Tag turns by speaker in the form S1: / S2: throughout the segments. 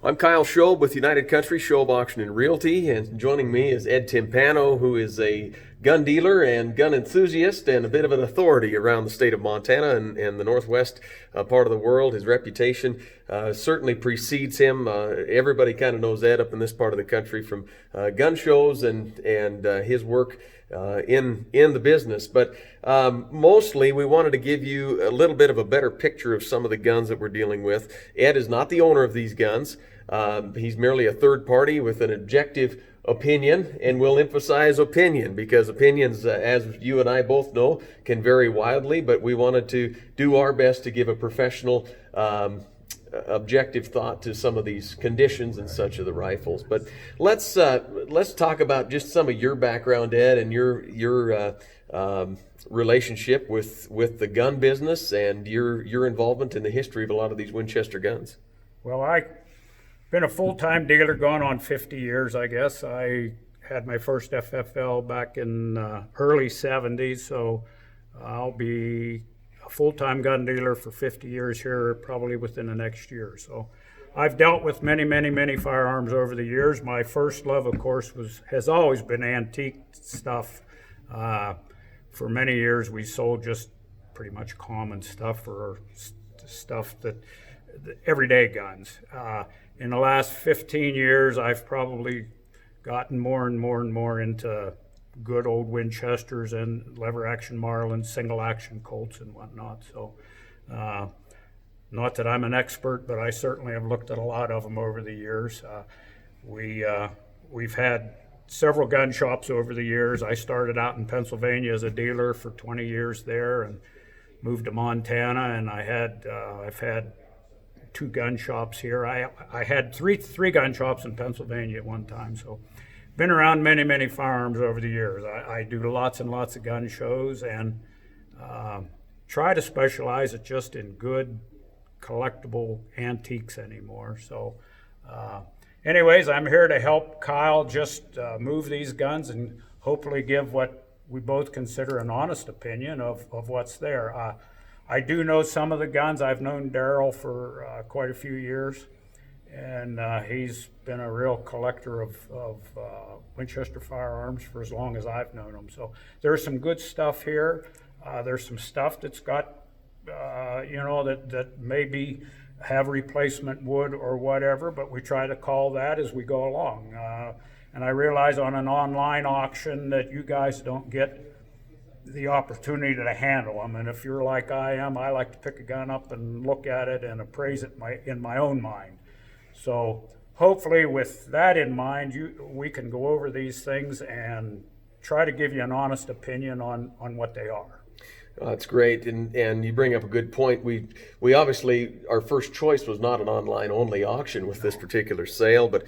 S1: I'm Kyle Shobe with United Country Shobe Auction and Realty, and joining me is Ed Timpano, who is a gun dealer and gun enthusiast and a bit of an authority around the state of Montana and the northwest part of the world. His reputation certainly precedes him. Everybody kind of knows Ed up in this part of the country from gun shows and his work in the business. But mostly we wanted to give you a little bit of a better picture of some of the guns that we're dealing with. Ed is not the owner of these guns. He's merely a third party with an objective opinion, and we'll emphasize opinion because opinions, as you and I both know, can vary wildly, but we wanted to do our best to give a professional objective thought to some of these conditions and such of the rifles. But let's talk about just some of your background, Ed, and your relationship with the gun business and your involvement in the history of a lot of these Winchester guns.
S2: Well, I've been a full-time dealer going on 50 years, I guess. I had my first FFL back in early 70s, so I'll be a full-time gun dealer for 50 years here, probably within the next year. So I've dealt with many firearms over the years. My first love, of course, has always been antique stuff. For many years, we sold just pretty much common stuff or stuff that everyday guns. In the last 15 years, I've probably gotten more and more into good old Winchesters and lever action Marlins, single action Colts and whatnot. So not that I'm an expert, but I certainly have looked at a lot of them over the years. We've had several gun shops over the years. I started out in Pennsylvania as a dealer for 20 years there and moved to Montana, and I've had two gun shops here. I had three gun shops in Pennsylvania at one time, so been around many firearms over the years. I do lots and lots of gun shows and try to specialize it just in good collectible antiques anymore. So anyways, I'm here to help Kyle just move these guns and hopefully give what we both consider an honest opinion of what's there. I do know some of the guns. I've known Darrell for quite a few years, and he's been a real collector of Winchester firearms for as long as I've known him. So there's some good stuff here. There's some stuff that's got, that maybe have replacement wood or whatever, but we try to call that as we go along. And I realize on an online auction that you guys don't get the opportunity to handle them, and if you're like I am, I like to pick a gun up and look at it and appraise it in my own mind. So hopefully with that in mind, we can go over these things and try to give you an honest opinion on what they are.
S1: That's great, and you bring up a good point. We obviously, our first choice was not an online only auction with this particular sale, but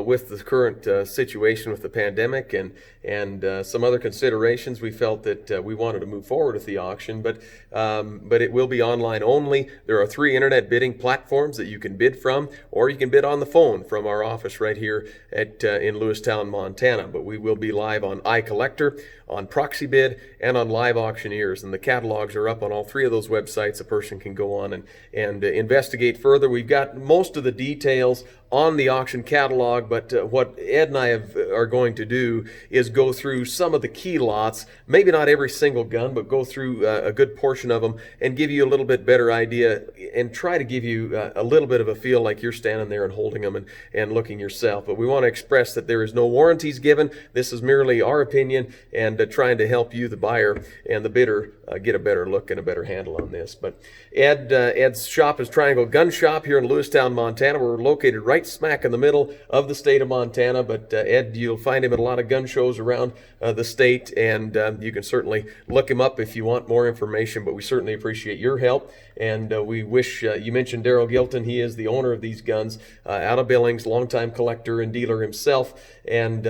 S1: with the current situation with the pandemic and some other considerations, we felt that we wanted to move forward with the auction, but it will be online only. There are 3 internet bidding platforms that you can bid from, or you can bid on the phone from our office right here in Lewistown, Montana. But we will be live on iCollector, on Proxy Bid, and on Live Auctioneers, and the catalogs are up on all 3 of those websites. A person can go on and investigate further. We've got most of the details on the auction catalog, but what Ed and I are going to do is go through some of the key lots, maybe not every single gun, but go through a good portion of them and give you a little bit better idea and try to give you a little bit of a feel like you're standing there and holding them and looking yourself. But we want to express that there is no warranties given. This is merely our opinion and trying to help you, the buyer and the bidder, get a better look and a better handle on this. But Ed's shop is Triangle Gun Shop here in Lewistown, Montana. We're located right smack in the middle of the state of Montana, but Ed, you'll find him at a lot of gun shows around the state, and you can certainly look him up if you want more information, but we certainly appreciate your help, and we wish, you mentioned Darrell Gilton. He is the owner of these guns out of Billings, longtime collector and dealer himself, and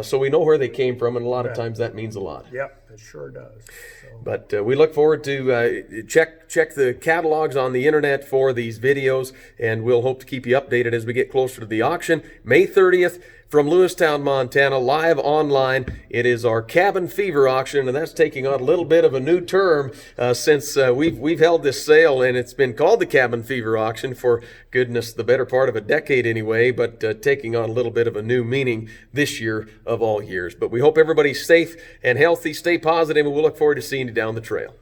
S1: so we know where they came from, and a lot of times that means a lot.
S2: Yep, it sure does. So.
S1: But we look forward to check the catalogs on the internet for these videos, and we'll hope to keep you updated as we get closer to the auction. May 30th from Lewistown, Montana, live online. It is our Cabin Fever auction, and that's taking on a little bit of a new term since we've held this sale sale, and it's been called the Cabin Fever Auction for, goodness, the better part of a decade anyway, but taking on a little bit of a new meaning this year of all years. But we hope everybody's safe and healthy. Stay positive, and we'll look forward to seeing you down the trail.